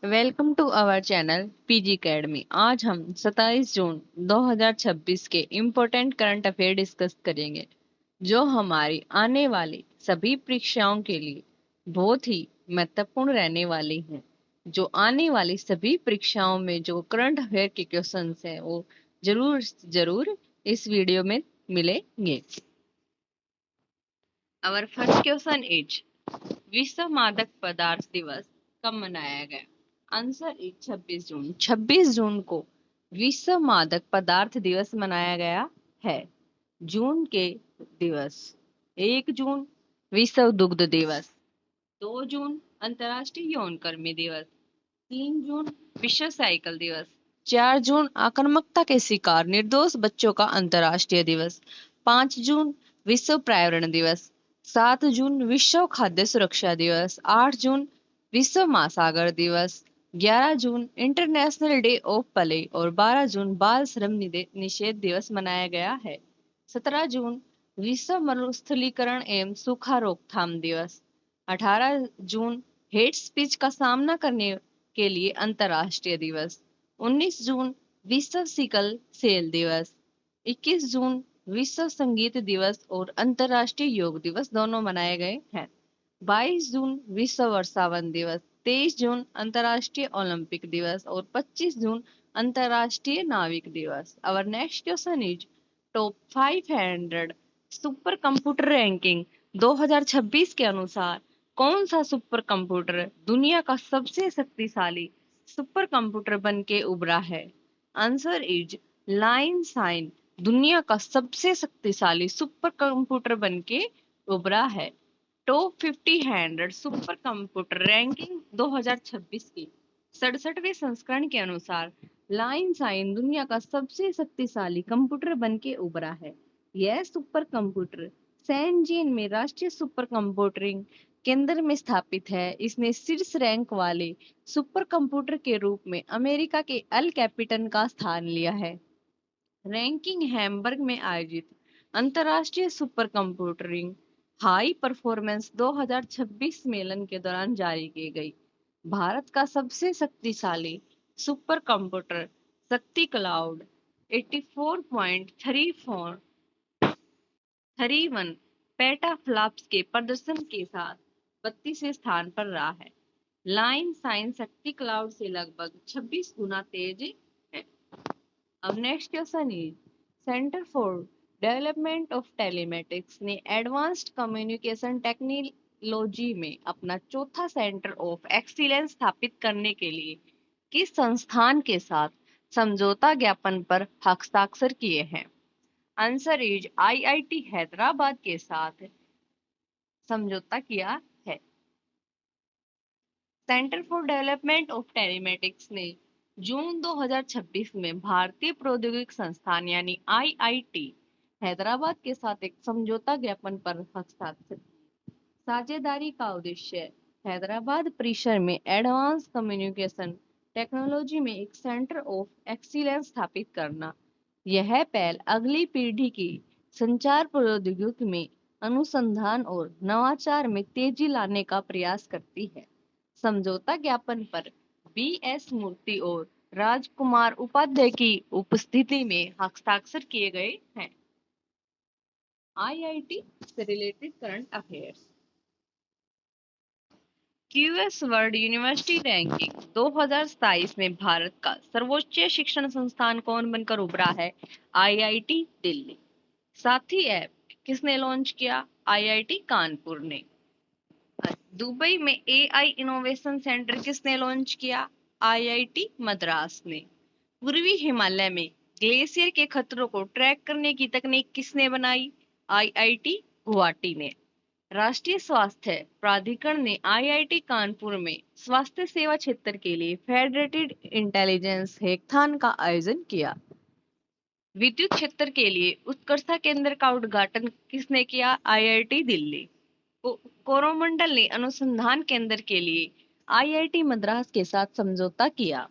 Welcome to our channel PG Academy. आज हम 27 जून 2026 के इम्पोर्टेंट करंट अफेयर डिस्कस करेंगे, जो हमारी आने वाली सभी परीक्षाओं के लिए बहुत ही महत्वपूर्ण रहने वाली हैं। जो आने वाली सभी परीक्षाओं में जो करंट अफेयर के क्वेश्चंस हैं वो जरूर जरूर इस वीडियो में मिलेंगे। आवर फर्स्ट क्वेश्चन इज विश्व मादक पदार्थ दिवस कब मनाया गया? आंसर इज 26 जून। 26 जून को विश्व मादक पदार्थ दिवस मनाया गया है। जून के दिवस: 1 जून विश्व दुग्ध दिवस, 2 जून अंतर्राष्ट्रीय यौन कर्मी दिवस, 3 जून विश्व साइकिल दिवस, 4 जून आक्रामकता के शिकार निर्दोष बच्चों का अंतर्राष्ट्रीय दिवस, 5 जून विश्व पर्यावरण दिवस, 7 जून विश्व खाद्य सुरक्षा दिवस, 8 जून विश्व महासागर दिवस, 11 जून इंटरनेशनल डे ऑफ प्ले और 12 जून बाल श्रम निषेध दिवस मनाया गया है। 17 जून विश्व मरुस्थलीकरण एवं सूखा रोकथाम दिवस, 18 जून हेट स्पीच का सामना करने के लिए अंतर्राष्ट्रीय दिवस, 19 जून विश्व सिकल सेल दिवस, 21 जून विश्व संगीत दिवस और अंतर्राष्ट्रीय योग दिवस दोनों मनाए गए हैं। 22 जून विश्व वर्षावन दिवस, 23 जून अंतर्राष्ट्रीय ओलंपिक दिवस और 25 जून अंतर्राष्ट्रीय नाविक दिवस। Our next question is top 500 supercomputer ranking 2026 के अनुसार कौन सा सुपर कंप्यूटर दुनिया का सबसे शक्तिशाली सुपर कंप्यूटर बन के उभरा है? आंसर इज लाइन साइन दुनिया का सबसे शक्तिशाली सुपर कंप्यूटर बन के उभरा है। टॉप 50 सुपर कंप्यूटर रैंकिंग 2026 की 67वें संस्करण के अनुसार लाइन साइन दुनिया का सबसे शक्तिशाली कंप्यूटर बन के उभरा है। यह सुपर कंप्यूटर सैनजिन में राष्ट्रीय सुपर कंप्यूटिंग केंद्र में स्थापित है। इसने शीर्ष रैंक वाले सुपर कंप्यूटर के रूप में अमेरिका के अल कैपिटन का स्थान लिया है। रैंकिंग हैम्बर्ग में आयोजित अंतर्राष्ट्रीय सुपर कंप्यूटिंग हाई परफॉर्मेंस 2026 सम्मेलन के दौरान जारी की गई। भारत का सबसे शक्तिशाली सुपर कंप्यूटर शक्ति क्लाउड 84.31 पेटाफ्लॉप्स के प्रदर्शन के साथ 32वें स्थान पर रहा है। लाइन साइन शक्ति क्लाउड से लगभग 26 गुना तेज है। अब next question is centre for development of telematics ने एडवांस्ड कम्युनिकेशन टेक्नोलॉजी में अपना चौथा सेंटर ऑफ एक्सीलेंस स्थापित करने के लिए किस संस्थान के साथ समझौता ज्ञापन पर हस्ताक्षर किए हैं? आंसर इज आईआईटी हैदराबाद के साथ समझौता किया है। Centre for development of telematics ने जून 2026 में भारतीय प्रौद्योगिकी संस्थान यानी आईआईटी हैदराबाद के साथ एक समझौता ज्ञापन पर हस्ताक्षर किए। साझेदारी का उद्देश्य हैदराबाद परिसर में एडवांस कम्युनिकेशन टेक्नोलॉजी में एक सेंटर ऑफ एक्सीलेंस स्थापित करना। यह पहल अगली पीढ़ी की संचार प्रौद्योगिकी में अनुसंधान और नवाचार में तेजी लाने का प्रयास करती है। समझौता ज्ञापन पर बी.एस. मूर्ति और राजकुमार उपाध्याय की उपस्थिति में हस्ताक्षर किए गए हैं। आईआईटी से related current affairs. QS world university ranking 2027 में भारत का सर्वोच्च शिक्षण संस्थान कौन बनकर उभरा है? आईआईटी दिल्ली। साथी ऐप किसने लॉन्च किया? आईआईटी कानपुर ने। दुबई में एआई इनोवेशन सेंटर किसने लॉन्च किया? आईआईटी मद्रास ने। पूर्वी हिमालय में ग्लेशियर के खतरों को ट्रैक करने की तकनीक किसने बनाई? आईआईटी गुवाहाटी ने। राष्ट्रीय स्वास्थ्य प्राधिकरण ने आईआईटी कानपुर में स्वास्थ्य सेवा क्षेत्र के लिए फेडरेटेड इंटेलिजेंस हैकाथॉन का आयोजन किया। विद्युत क्षेत्र के लिए उत्कर्षता केंद्र का उद्घाटन किसने किया? आईआईटी दिल्ली। कोरोमंडल ने अनुसंधान केंद्र के लिए आईआईटी मद्रास के साथ समझौता किया।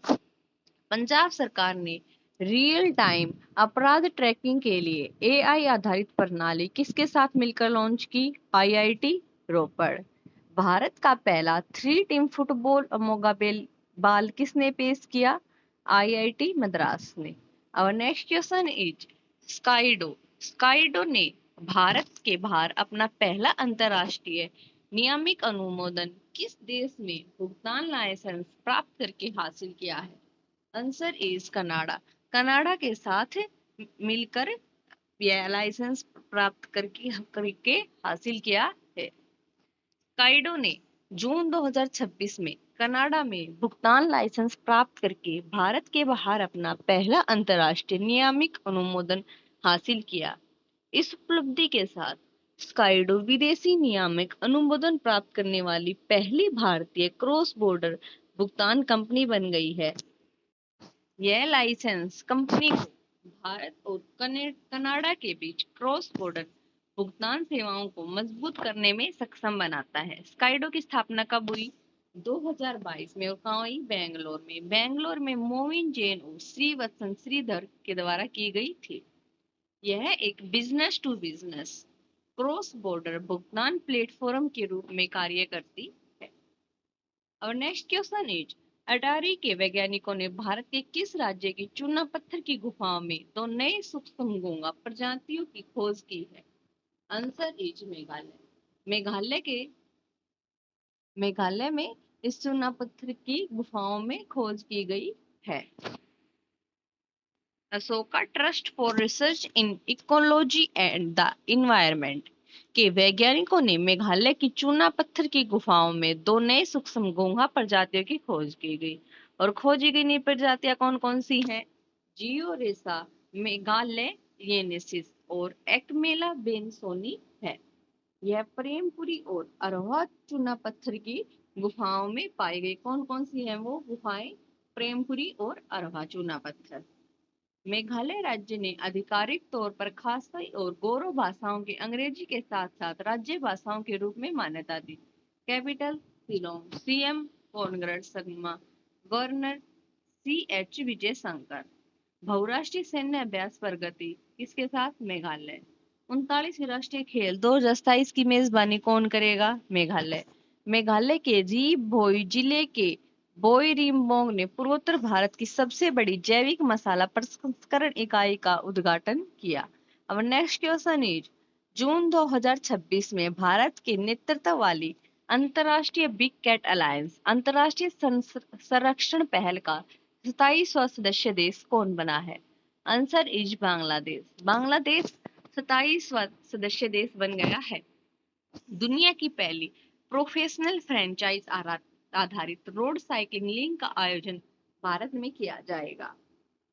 पंजाब सरकार ने रियल टाइम अपराध ट्रैकिंग के लिए एआई आधारित प्रणाली किसके साथ मिलकर लॉन्च की? आईआईटी रोपड़। भारत का पहला 3 टीम फुटबॉल बाल किसने पेश किया? आईआईटी मद्रास ने। और नेक्स्ट क्वेश्चन इज स्काईडो। स्काईडो ने भारत के बाहर अपना पहला अंतरराष्ट्रीय नियामक अनुमोदन किस देश में भुगतान लाइसेंस प्राप्त करके हासिल किया है? Answer is Canada. कनाडा के साथ मिलकर यह लाइसेंस प्राप्त करके हासिल किया है। स्काईडो ने जून 2026 में कनाडा में भुगतान लाइसेंस प्राप्त करके भारत के बाहर अपना पहला अंतरराष्ट्रीय नियामक अनुमोदन हासिल किया। इस उपलब्धि के साथ स्काईडो विदेशी नियामक अनुमोदन प्राप्त करने वाली पहली भारतीय क्रॉस बॉर्डर भुगतान कंपनी बन गई है। यह लाइसेंस कंपनी को भारत और कनाडा के बीच क्रॉस बॉर्डर भुगतान सेवाओं को मजबूत करने में सक्षम बनाता है। स्काईडो की स्थापना कब हुई? 2022 में। और कहाँ हुई? बेंगलोर में। बेंगलोर में मोविन जैन और श्रीवत्सन श्रीधर के द्वारा की गई थी। यह एक business to business cross border भुगतान प्लेटफॉर्म के रूप में कार्य करती है। और नेक्स्ट क्वेश्चन इज अटारी के वैज्ञानिकों ने भारत के किस राज्य की चूना पत्थर की गुफाओं में दो नए सूक्ष्म घोंघा प्रजातियों की खोज की है? Answer is Meghalaya. मेघालय में इस चूना पत्थर की गुफाओं में खोज की गई है। Ashoka trust for research in ecology and the environment के वैज्ञानिकों ने मेघालय की चूना पत्थर की गुफाओं में दो नए सूक्ष्म घोंघा प्रजातियों की खोज की गई। और खोजी गई नई प्रजातियां कौन कौन सी हैं? जियोरेसा मेघालयेनेसिस और एक्मेला बेनसोनी है। यह प्रेमपुरी और अरवा चूना पत्थर की गुफाओं में पाई गई। कौन कौन सी हैं वो गुफाएं? प्रेमपुरी और अरवा चूना पत्थर। मेघालय राज्य ने आधिकारिक तौर पर खासई और गोरो भाषाओं के अंग्रेजी के साथ साथ राज्य भाषाओं के रूप में मान्यता दी। Capital Shillong. CM Conrad Sangma. Governor CH Vijay Shankar. बहुराष्ट्रीय सैन्य अभ्यास प्रगति किसके साथ? मेघालय। 39 राष्ट्रीय खेल 2027 की मेजबानी कौन करेगा? मेघालय। मेघालय के जी भोई जिले के बोई रिम्बोंग ने पूर्वोत्तर भारत की सबसे बड़ी जैविक मसाला प्रसंस्करण इकाई का उद्घाटन किया। अब नेक्स्ट क्वेश्चन इज जून 2026 में भारत के नेतृत्व वाली अंतरराष्ट्रीय बिग कैट अलायंस अंतरराष्ट्रीय संरक्षण पहल का 27वां सदस्य देश कौन बना है? Answer is Bangladesh. बांग्लादेश 27वां सदस्य देश बन गया है। दुनिया की पहली प्रोफेशनल फ्रेंचाइज आधारित रोड साइकिलिंग लीग का आयोजन भारत में किया जाएगा।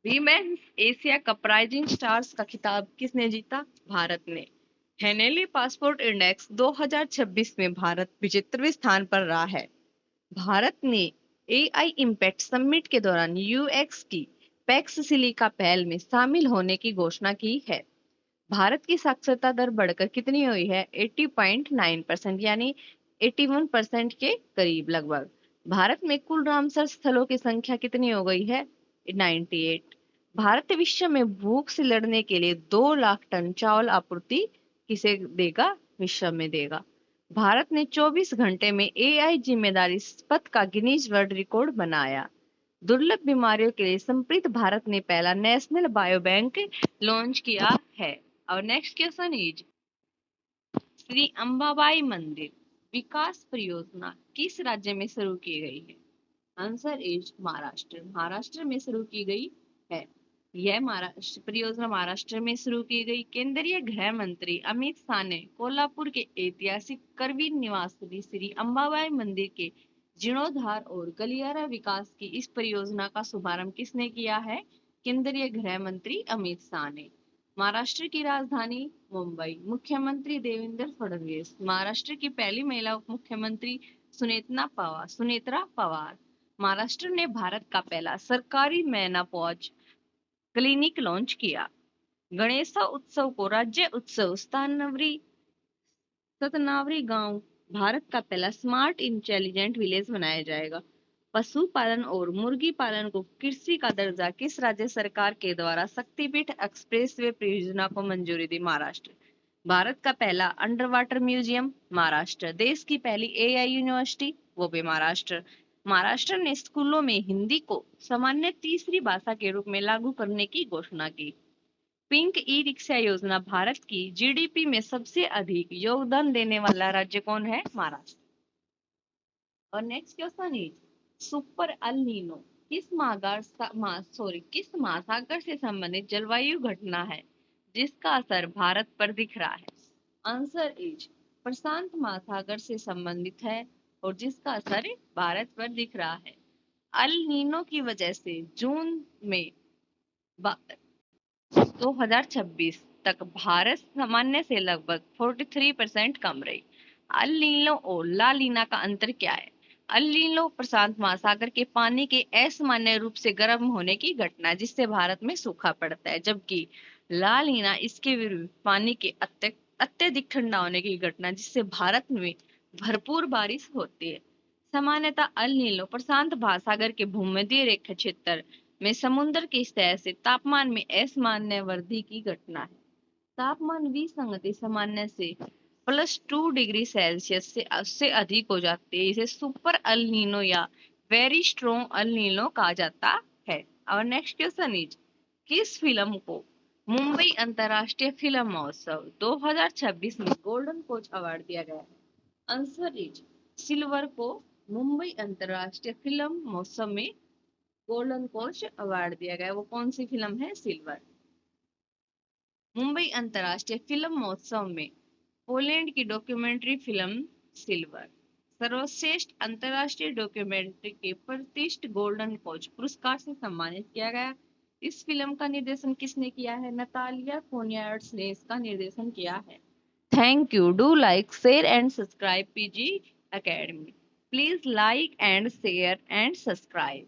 Women's Asia cup rising stars का खिताब किसने जीता? भारत ने। हेनेली पासपोर्ट इंडेक्स 2026 में भारत 75वें स्थान पर रहा है। भारत ने AI इम्पैक्ट समिट के दौरान UX की पैक्स सिलिका पहल में शामिल होने की घोषणा की है। भारत की साक्षरता दर बढ़कर कितनी हुई है? 80.9% यानी 81% के करीब लगभग। भारत में कुल रामसर स्थलों की संख्या कितनी हो गई है? 98। भारत विश्व में भूख से लड़ने के लिए 2 लाख टन चावल आपूर्ति किसे देगा? विश्व में देगा। भारत ने 24 घंटे में AI जिम्मेदारी पथ का गिनीज वर्ल्ड रिकॉर्ड बनाया। दुर्लभ बीमारियों के लिए समर्पित भारत ने पहला नेशनल बायो बैंक लॉन्च किया है। और next question is Shri Ambabai मंदिर विकास परियोजना किस राज्य में शुरू की गई है? Answer is Maharashtra. महाराष्ट्र में शुरू की गई है। यह महाराष्ट्र परियोजना महाराष्ट्र में शुरू की गई। केंद्रीय गृह मंत्री अमित शाह ने कोल्हापुर के ऐतिहासिक करवीर निवासी श्री अंबाबाई मंदिर के जीर्णोद्धार और गलियारा विकास की इस परियोजना का शुभारंभ किसने किया है? केंद्रीय गृह मंत्री अमित शाह ने। महाराष्ट्र की राजधानी मुंबई। मुख्यमंत्री देवेंद्र फडणवीस। महाराष्ट्र की पहली महिला उप मुख्यमंत्री सुनेत्रा पवार। महाराष्ट्र ने भारत का पहला सरकारी मेनापॉज क्लिनिक लॉन्च किया। गणेश उत्सव को राज्य उत्सव सतनावरी गांव भारत का पहला स्मार्ट इंटेलिजेंट विलेज बनाया जाएगा। पशुपालन और मुर्गी पालन को कृषि का दर्जा किस राज्य सरकार के द्वारा शक्तिपीठ एक्सप्रेसवे परियोजना को मंजूरी दी? महाराष्ट्र। भारत का पहला अंडर वाटर म्यूजियम? महाराष्ट्र। देश की पहली AI यूनिवर्सिटी? वो भी महाराष्ट्र। महाराष्ट्र ने स्कूलों में हिंदी को सामान्य तीसरी भाषा के रूप में लागू करने की घोषणा की। पिंक ई रिक्शा योजना भारत की जीडीपी में सबसे अधिक योगदान देने वाला राज्य कौन है? महाराष्ट्र। और next question is super El Nino किस महासागर से संबंधित जलवायु घटना है जिसका असर भारत पर दिख रहा है? आंसर इज प्रशांत महासागर से संबंधित है और जिसका असर भारत पर दिख रहा है। अल नीनो की वजह से जून में 2026 तक भारत सामान्य से लगभग 43% कम रही। अल नीनो और ला लीना का अंतर क्या है? अल नीनो प्रशांत महासागर के पानी के असामान्य रूप से गर्म होने की घटना जिससे भारत में सूखा पड़ता है, जबकि ला लीना इसके विरुद्ध पानी के अत्यधिक ठंडा होने की घटना जिससे भारत में भरपूर बारिश होती है। सामान्यतः अल नीनो प्रशांत महासागर के भूमध्य रेखा क्षेत्र में समुद्र की सतह से तापमान में असामान्य वृद्धि की घटना है। तापमान विसंगति सामान्य से +2 डिग्री सेल्सियस से उससे अधिक हो जाती है। इसे सुपर अल नीनो या वेरी स्ट्रॉन्ग अल नीनो कहा जाता है। और नेक्स्ट क्वेश्चन इज किस फिल्म को मुंबई अंतर्राष्ट्रीय फिल्म महोत्सव 2026 में गोल्डन कोच अवार्ड दिया गया है? आंसर इज सिल्वर को मुंबई अंतर्राष्ट्रीय फिल्म महोत्सव में गोल्डन कोच अवार्ड दिया गया है। वो कौन सी फिल्म है? सिल्वर। मुंबई अंतर्राष्ट्रीय फिल्म महोत्सव में पोलैंड की डॉक्यूमेंट्री फिल्म सिल्वर सर्वश्रेष्ठ अंतर्राष्ट्रीय डॉक्यूमेंट्री के प्रतिष्ठित गोल्डन कोच पुरस्कार से सम्मानित किया गया। इस फिल्म का निर्देशन किसने किया है? नतालिया कोनियार्ड्स ने इसका निर्देशन किया है। Thank you. Do like, share and subscribe PG academy. Please like and share and subscribe.